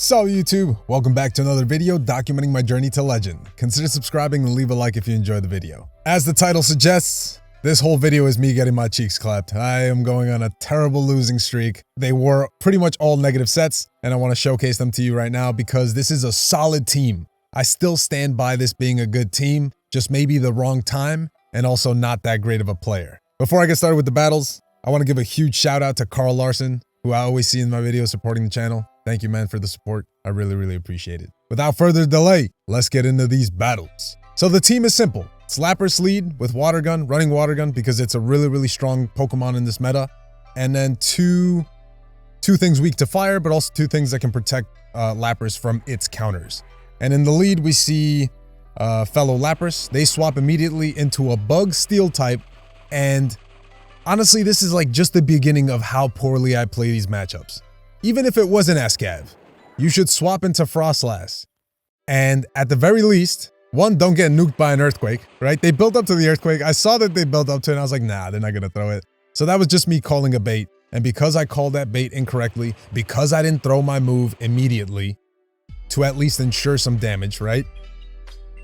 Sup YouTube, welcome back to another video documenting my journey to legend. Consider subscribing and leave a like if you enjoyed the video. As the title suggests, this whole video is me getting my cheeks clapped. I am going on a terrible losing streak. They were pretty much all negative sets, and I want to showcase them to you right now because this is a solid team. I still stand by this being a good team, just maybe the wrong time, and also not that great of a player. Before I get started with the battles, I want to give a huge shout out to Carl Larson, who I always see in my videos supporting the channel. Thank you, man, for the support. I really appreciate it. Without further delay, let's get into these battles. So the team is simple. It's Lapras lead with Water Gun, running Water Gun because it's a really strong Pokemon in this meta. And then two things weak to fire, but also two things that can protect Lapras from its counters. And in the lead, we see fellow Lapras. They swap immediately into a Bug Steel type. And honestly, this is like just the beginning of how poorly I play these matchups. Even if it was an Escav, you should swap into Frostlass. And at the very least, one, don't get nuked by an Earthquake, right? They built up to the Earthquake. I saw that they built up to it, and I was like, nah, they're not going to throw it. So that was just me calling a bait. And because I called that bait incorrectly, because I didn't throw my move immediately to at least ensure some damage, right?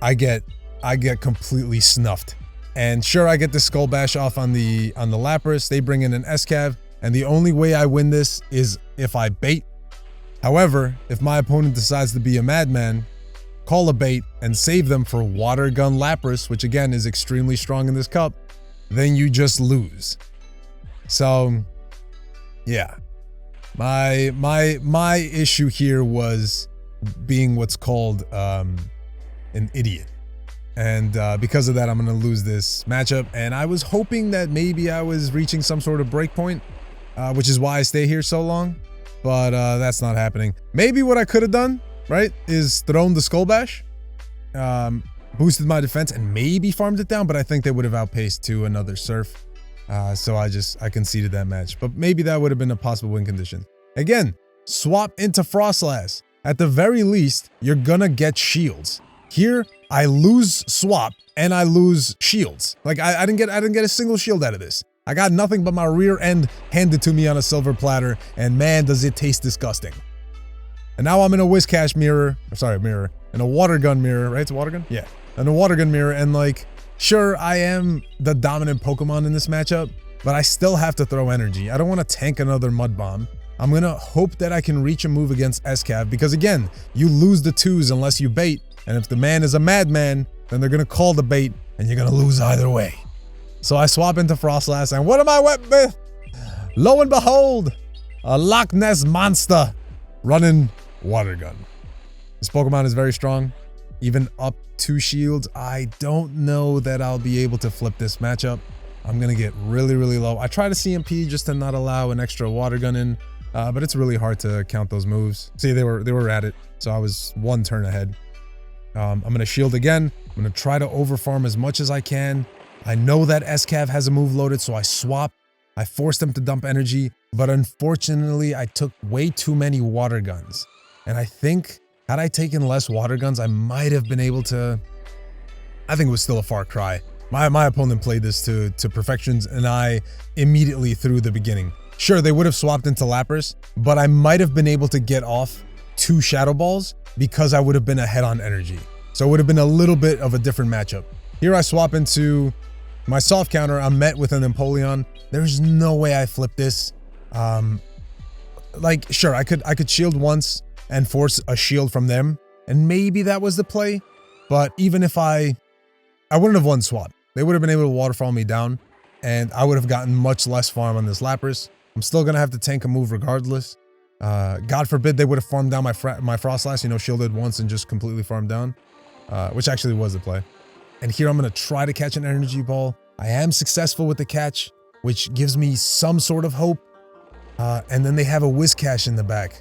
I get completely snuffed. And sure, I get the Skull Bash off on the Lapras. They bring in an Escav. And the only way I win this is if I bait. However, if my opponent decides to be a madman, call a bait and save them for Water Gun Lapras, which again is extremely strong in this cup, then you just lose. So, yeah. My issue here was being what's called an idiot. And because of that, I'm going to lose this matchup. And I was hoping that maybe I was reaching some sort of breakpoint. Which is why I stay here so long, but that's not happening. Maybe what I could have done, right, is thrown the Skull Bash, boosted my defense, and maybe farmed it down, but I think they would have outpaced to another Surf. So I conceded that match, but maybe that would have been a possible win condition. Again, swap into Frostlass. At the very least, you're gonna get shields. Here, I lose swap and I lose shields. Like I didn't get a single shield out of this. I got nothing but my rear end handed to me on a silver platter, and man, does it taste disgusting. And now I'm in a Whiscash mirror, in a Water Gun mirror, right? It's a Water Gun? Yeah, in a Water Gun mirror, and like, sure, I am the dominant Pokemon in this matchup, but I still have to throw energy. I don't want to tank another Mud Bomb. I'm going to hope that I can reach a move against Escav, because again, you lose the twos unless you bait, and if the man is a madman, then they're going to call the bait, and you're going to lose either way. So I swap into Frostlass, and what am I wet with? Lo and behold, a Loch Ness monster running Water Gun. This Pokemon is very strong, even up 2 shields. I don't know that I'll be able to flip this matchup. I'm gonna get really low. I try to CMP just to not allow an extra Water Gun in, but it's really hard to count those moves. See, they were at it, so I was 1 turn ahead. I'm gonna shield again. I'm gonna try to overfarm as much as I can. I know that Escav has a move loaded, so I swap. I forced them to dump energy, but unfortunately, I took way too many Water Guns. And I think, had I taken less Water Guns, I might have been able to... I think it was still a far cry. My opponent played this to perfections, and I immediately threw the beginning. Sure, they would have swapped into Lapras, but I might have been able to get off 2 Shadow Balls because I would have been ahead on energy. So it would have been a little bit of a different matchup. Here I swap into... my soft counter. I'm met with an Empoleon. There's no way I flip this. Like, sure, I could shield once and force a shield from them, and maybe that was the play. But even if I wouldn't have won swap. They would have been able to waterfall me down, and I would have gotten much less farm on this Lapras. I'm still gonna have to tank a move regardless. God forbid they would have farmed down my Frostlass, you know, shielded once and just completely farmed down, which actually was the play. And here I'm going to try to catch an energy ball. I am successful with the catch, which gives me some sort of hope. And then they have a Whiscash in the back.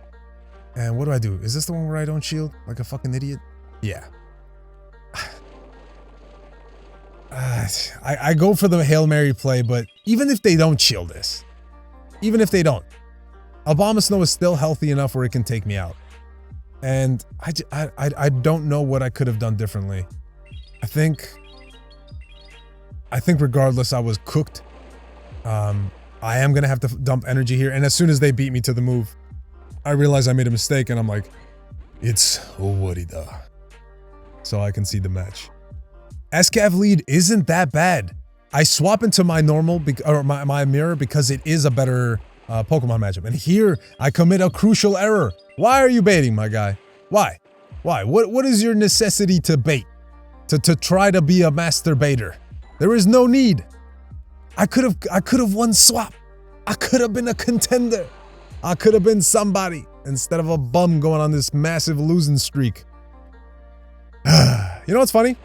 And what do? Is this the one where I don't shield like a fucking idiot? Yeah. I go for the Hail Mary play, but even if they don't shield this, even if they don't, Abomasnow is still healthy enough where it can take me out. And I don't know what I could have done differently. I think regardless, I was cooked. I am going to have to dump energy here. And as soon as they beat me to the move, I realized I made a mistake, and I'm like, It's Owarida. So I can see the match. SCAV lead isn't that bad. I swap into my normal, or my mirror because it is a better Pokemon matchup. And here, I commit a crucial error. Why are you baiting, my guy? Why? Why? What is your necessity to bait? To try to be a master baiter? There is no need. I could have won swap. I could have been a contender. I could have been somebody instead of a bum going on this massive losing streak. You know what's funny?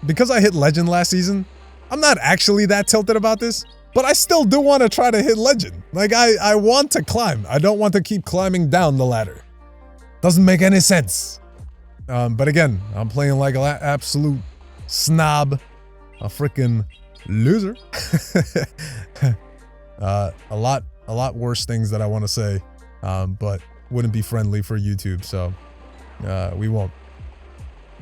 Because I hit legend last season, I'm not actually that tilted about this, but I still do want to try to hit legend. Like, I want to climb. I don't want to keep climbing down the ladder. Doesn't make any sense. But again, I'm playing like an absolute snob, a freaking loser. A lot worse things that I want to say, but wouldn't be friendly for YouTube, so we won't.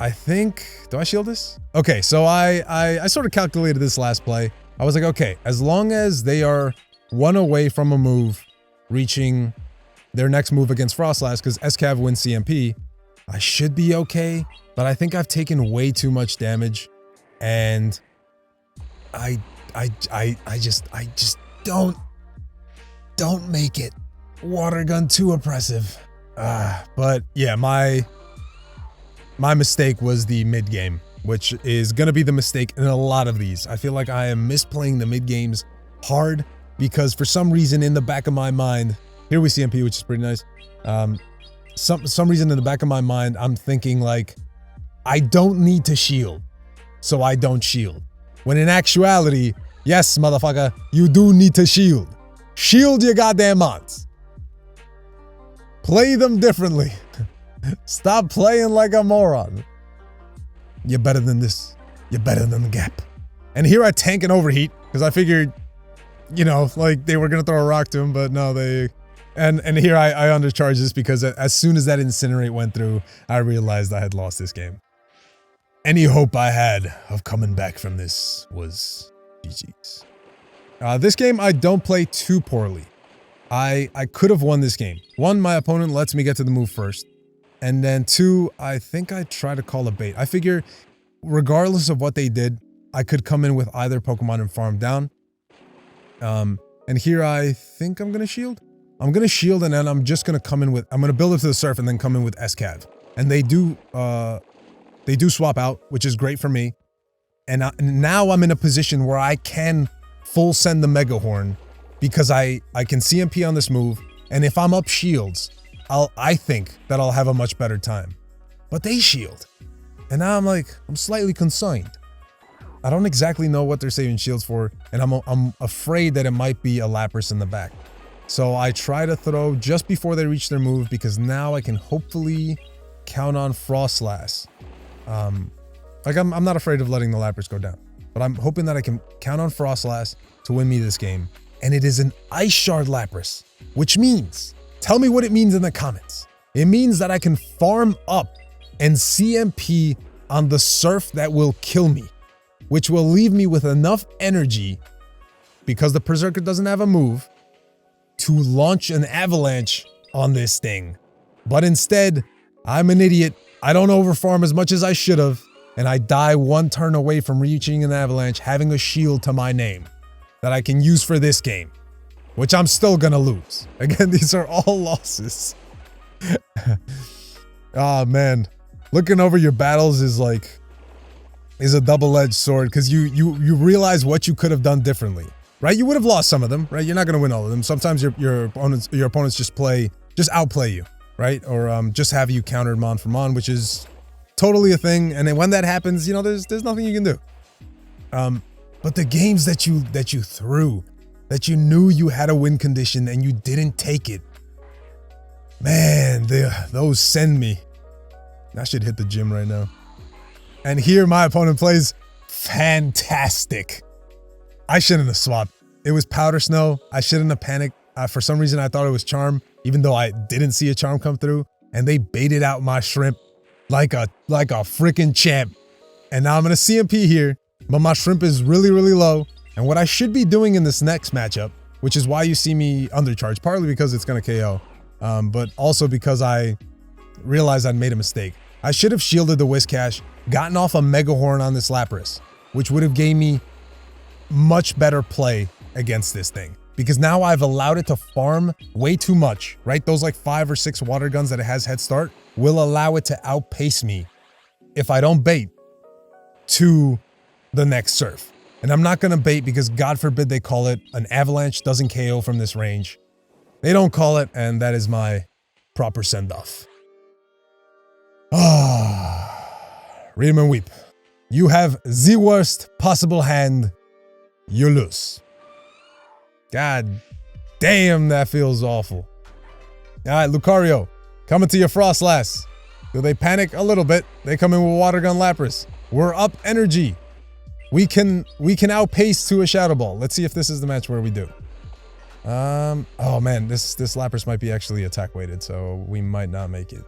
I think, do I shield this? Okay, so I sort of calculated this last play. I was like, okay, as long as they are one away from a move reaching their next move against Frostlass, because SCAV wins CMP, I should be okay, but I think I've taken way too much damage, and I just don't make it. Water gun too oppressive. But yeah, my mistake was the mid game, which is gonna be the mistake in a lot of these. I feel like I am misplaying the mid games hard because for some reason in the back of my mind, here we see MP, which is pretty nice. Some reason in the back of my mind, I'm thinking like, I don't need to shield, so I don't shield. When in actuality, yes, motherfucker, you do need to shield. Shield your goddamn mons. Play them differently. Stop playing like a moron. You're better than this. You're better than the gap. And here I tank and overheat because I figured, you know, like they were gonna throw a rock to him, but no, they. And here I undercharged this because as soon as that incinerate went through, I realized I had lost this game. Any hope I had of coming back from this was GG's. This game I don't play too poorly. I could have won this game. One, my opponent lets me get to the move first. And then two, I think I try to call a bait. I figure regardless of what they did, I could come in with either Pokemon and farm down. And here I think I'm going to shield. I'm going to shield and then I'm just going to come in with, I'm going to build it to the surf and then come in with SCAV. And they do swap out, which is great for me. And now I'm in a position where I can full send the Mega Horn because I can CMP on this move. And if I'm up shields, I think that I'll have a much better time. But they shield. And now I'm like, I'm slightly concerned. I don't exactly know what they're saving shields for, and I'm afraid that it might be a Lapras in the back. So I try to throw just before they reach their move because now I can hopefully count on Frostlass. Like I'm not afraid of letting the Lapras go down, but I'm hoping that I can count on Frostlass to win me this game. And it is an Ice Shard Lapras, which means, tell me what it means in the comments. It means that I can farm up and CMP on the surf that will kill me, which will leave me with enough energy because the Berserker doesn't have a move to launch an avalanche on this thing. But instead, I'm an idiot. I don't overfarm as much as I should have, and I die one turn away from reaching an avalanche, having a shield to my name that I can use for this game, which I'm still gonna lose. Again, these are all losses. Oh man, looking over your battles is a double-edged sword because you realize what you could have done differently, right? You would have lost some of them, right? You're not gonna win all of them. Sometimes your opponents just outplay you, right? Or just have you countered mon for mon, which is totally a thing. And then when that happens, you know, there's nothing you can do. But the games that you threw, that you knew you had a win condition and you didn't take it, man, those send me. I should hit the gym right now. And here my opponent plays fantastic. I shouldn't have swapped. It was Powder Snow. I shouldn't have panicked. For some reason, I thought it was Charm, even though I didn't see a Charm come through. And they baited out my Shrimp like a freaking champ. And now I'm going to CMP here, but my Shrimp is really, really low. And what I should be doing in this next matchup, which is why you see me undercharge, partly because it's going to KO, but also because I realized I'd made a mistake. I should have shielded the Whiscash, gotten off a Mega Horn on this Lapras, which would have gave me much better play against this thing. Because now I've allowed it to farm way too much, right? Those like 5 or 6 water guns that it has head start will allow it to outpace me if I don't bait to the next Surf. And I'm not gonna bait because God forbid they call it an Avalanche doesn't KO from this range. They don't call it, and that is my proper send-off. Read 'em and weep. You have the worst possible hand. You lose. God damn, that feels awful. All right, Lucario, coming to your Frostlass. Do they panic? A little bit. They come in with Water Gun Lapras. We're up energy. We can outpace to a Shadow Ball. Let's see if this is the match where we do. Oh man, this Lapras might be actually attack weighted, so we might not make it.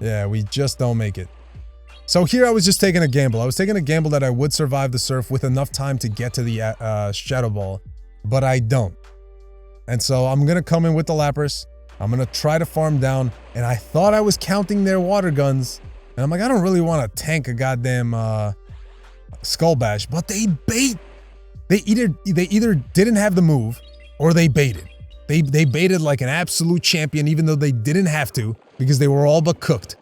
Yeah, we just don't make it. So here I was just taking a gamble. I was taking a gamble that I would survive the Surf with enough time to get to the Shadow Ball, but I don't. And so I'm going to come in with the Lapras. I'm going to try to farm down, and I thought I was counting their water guns, and I'm like, I don't really want to tank a goddamn Skull Bash, but they bait. They either didn't have the move or they baited. They baited like an absolute champion, even though they didn't have to, because they were all but cooked.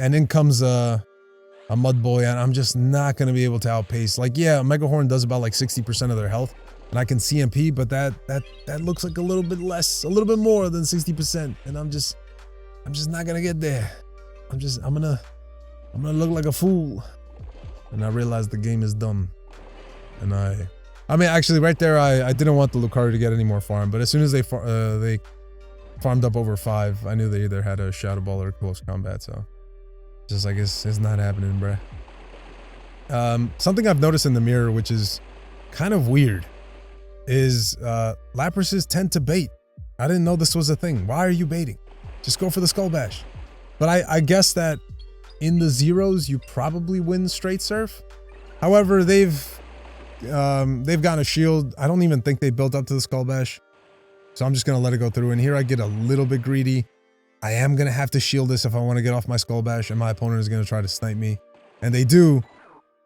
And in comes a Mud Boy, and I'm just not going to be able to outpace. Like, yeah, Mega Horn does about like 60% of their health, and I can CMP, but that looks like a little bit less, a little bit more than 60%, and I'm just not going to get there. I'm going to look like a fool. And I realized the game is dumb. And I mean, actually, right there, I didn't want the Lucario to get any more farm, but as soon as they farmed up over 5, I knew they either had a Shadow Ball or close combat, so just like, it's not happening, bruh. Something I've noticed in the mirror, which is kind of weird, is Laprases tend to bait. I didn't know this was a thing. Why are you baiting? Just go for the Skull Bash. But I guess that in the zeros, you probably win straight Surf. However, they've gotten a shield. I don't even think they built up to the Skull Bash. So I'm just going to let it go through. And here I get a little bit greedy. I am going to have to shield this if I want to get off my Skull Bash. And my opponent is going to try to snipe me. And they do.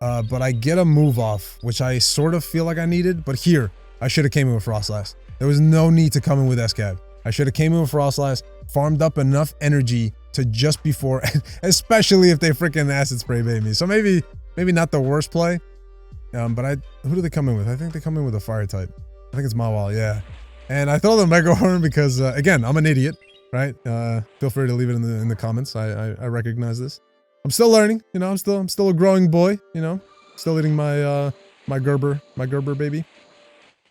But I get a move off, which I sort of feel like I needed. But here, I should have came in with Frostlass. There was no need to come in with Escab. I should have came in with Frostlass, farmed up enough energy to just before, especially if they freaking acid spray bait me. So maybe not the worst play. But who do they come in with? I think they come in with a fire type. I think it's Mawile, yeah. And I throw the Mega Horn because, again, I'm an idiot, right? Feel free to leave it in the comments. I recognize this. I'm still learning, you know. I'm still a growing boy, you know. Still eating my my Gerber baby.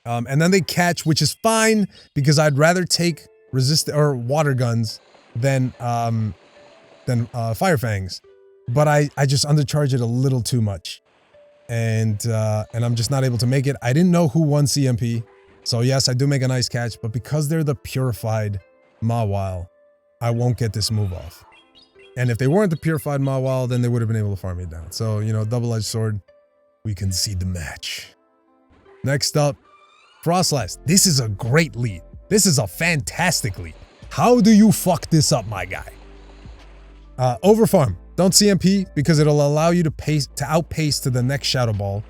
And then they catch, which is fine because I'd rather take water guns than Fire Fangs. But I just undercharge it a little too much. And I'm just not able to make it. I didn't know who won CMP. So yes, I do make a nice catch, but because they're the purified Mawile, I won't get this move off. And if they weren't the purified Mawile, then they would have been able to farm me down. So, you know, double-edged sword, we concede the match. Next up, Frostlass. This is a great lead. This is a fantastic lead. How do you fuck this up, my guy? Overfarm. Don't CMP because it'll allow you to outpace to the next Shadow Ball,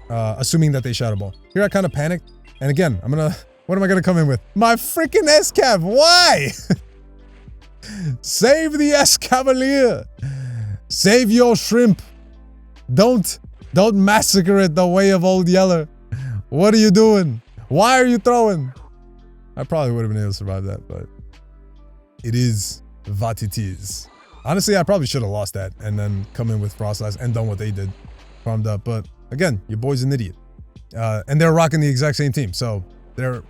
assuming that they Shadow Ball. Here I kind of panicked, and again, what am I gonna come in with? My freaking S-Cav, why? Save the S-Cavalier. Save your shrimp. Don't massacre it the way of Old Yeller. What are you doing? Why are you throwing? I probably would have been able to survive that, but it is what it is. Honestly, I probably should have lost that and then come in with Frostlass and done what they did. Farmed up. But again, your boy's an idiot. And they're rocking the exact same team. So they're...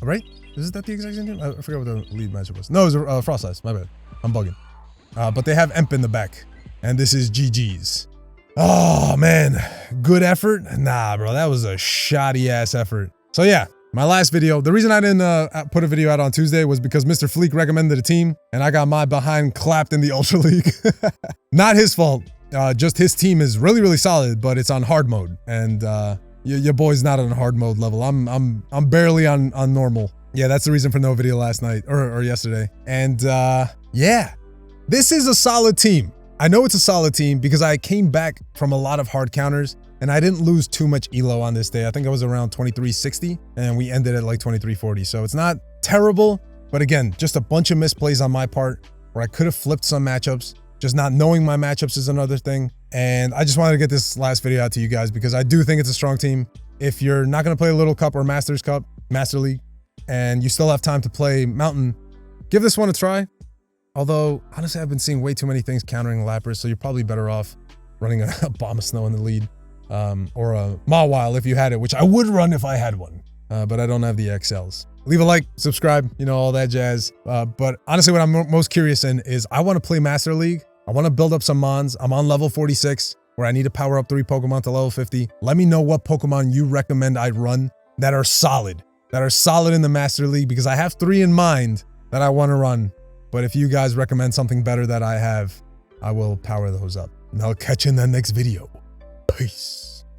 Right? Is that the exact same team? I forgot what the lead matchup was. No, it was Frostlass. My bad. I'm bugging. But they have Emp in the back. And this is GG's. Oh, man. Good effort? Nah, bro. That was a shoddy-ass effort. So yeah. My last video, the reason I didn't put a video out on Tuesday was because Mr. Fleek recommended a team and I got my behind clapped in the Ultra League. Not his fault. Just his team is really, really solid, but it's on hard mode. And your boy's not on hard mode level. I'm barely on normal. Yeah, that's the reason for no video last night or yesterday. And yeah, This is a solid team. I know it's a solid team because I came back from a lot of hard counters and I didn't lose too much elo on this day. I think I was around 2360 and we ended at like 2340. So it's not terrible, but again, just a bunch of misplays on my part where I could have flipped some matchups. Just not knowing my matchups is another thing. And I just wanted to get this last video out to you guys because I do think it's a strong team. If you're not going to play a Little Cup or Masters Cup, Master League, and you still have time to play Mountain, give this one a try. Although, honestly, I've been seeing way too many things countering Lapras, so you're probably better off running a Bomb of Snow in the lead. Or a Mawile if you had it, which I would run if I had one. But I don't have the XLs. Leave a like, subscribe, you know, all that jazz. But honestly, what I'm most curious in is I want to play Master League. I want to build up some Mons. I'm on level 46, where I need to power up 3 Pokemon to level 50. Let me know what Pokemon you recommend I run that are solid in the Master League, because I have 3 in mind that I want to run. But if you guys recommend something better that I have, I will power those up. And I'll catch you in the next video. Peace.